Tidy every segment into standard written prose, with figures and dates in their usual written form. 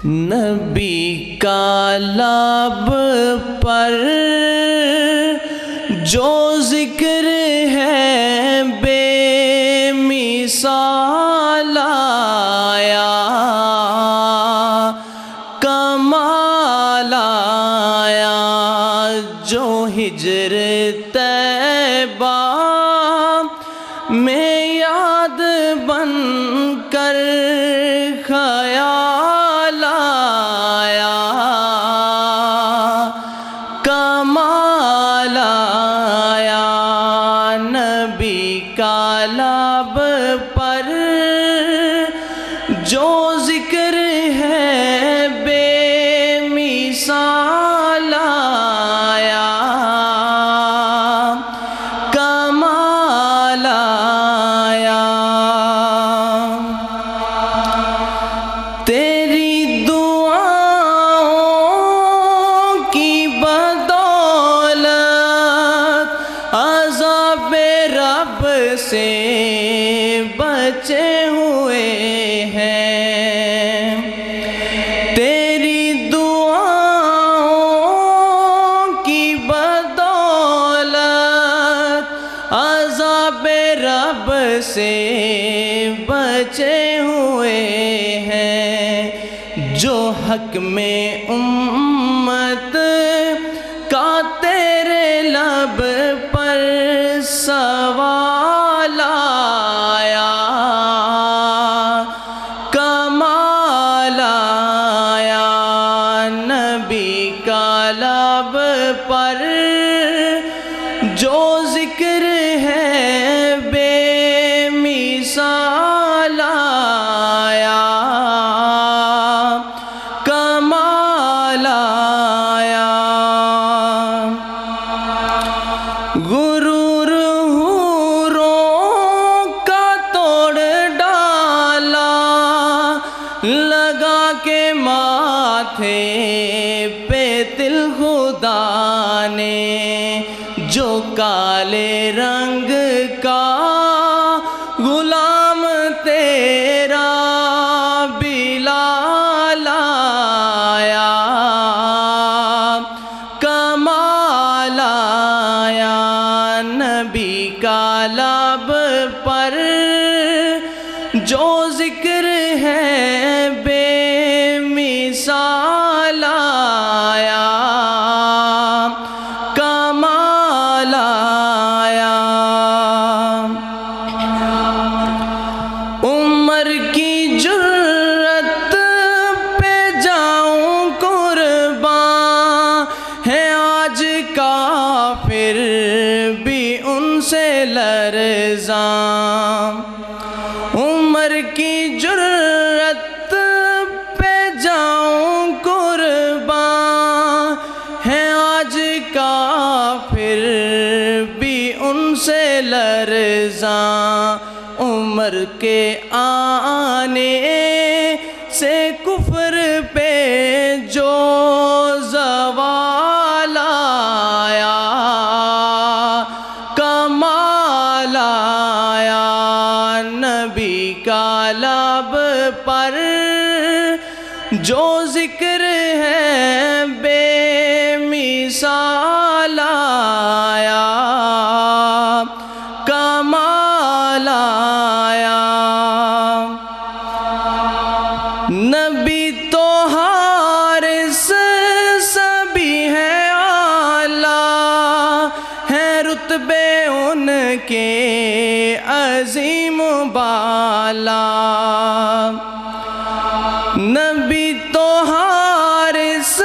نبی کا لب پر جو ذکر ہے بے مثال آیا، کمال آیا، جو ہجر طیبہ میں یاد بن کر خیال آیا، کمال آیا، نبی کا لب پر جو ذکر ہے بے مثال آیا، کمال آیا۔ تیری دعاؤں کی بدولت عذاب رب سے بچے ہوئے ہیں، تیری دعاؤں کی بدولت عذاب رب سے بچے ہوئے ہیں، جو حق میں امت کا تیرے لب پر سوال آیا، کمال آیا، نبی کا لب پر جو ذکر ہے بے مثال آیا، کمال آیا۔ غرور حوروں کا توڑ ڈالا، لگا کے ماتھے پہ تل خدا نے، جو کالے رنگ کا غلام تیرا بلال آیا، کمال آیا، نبی کا لب پر جو ذکر ہے بے مثال آیا، کمال آیا۔ عمر کی جرت پہ جاؤں قرباں، ہے آج کافر بھی ان سے لرزاں، عمر کی جرت پہ جاؤں قرباں، ہے آج کافر بھی ان سے لرزاں، عمر کے آنے سے کفر پہ جو زوال آیا، کمال آیا، نبی کا لب پر جو ذکر ہے بے مثال آیا، کمال آیا۔ نبی تو حارس سبھی ہے اعلیٰ، ہیں رتبے ان کے عظیم بالا، نبی تو حارس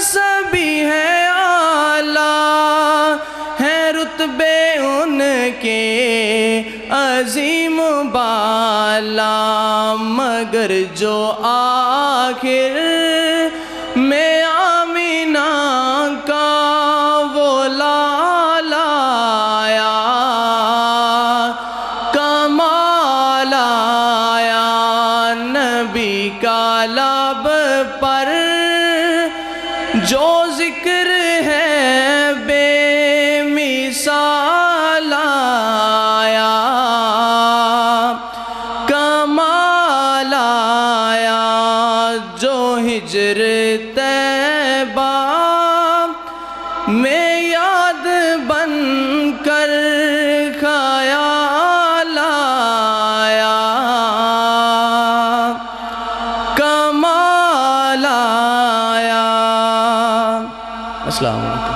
سبھی ہے اعلیٰ، ہیں رتبے ان کے عظیم بالا، مگر جو آخر میں آمینہ کا وہ لال آیا، کمال آیا، نبی کا لب پر جو ذکر ہے بے مثال آیا، کمال آیا، جو ہجر طیبہ میں یاد بن کر خیال آیا، کمال آیا۔ السلام علیکم۔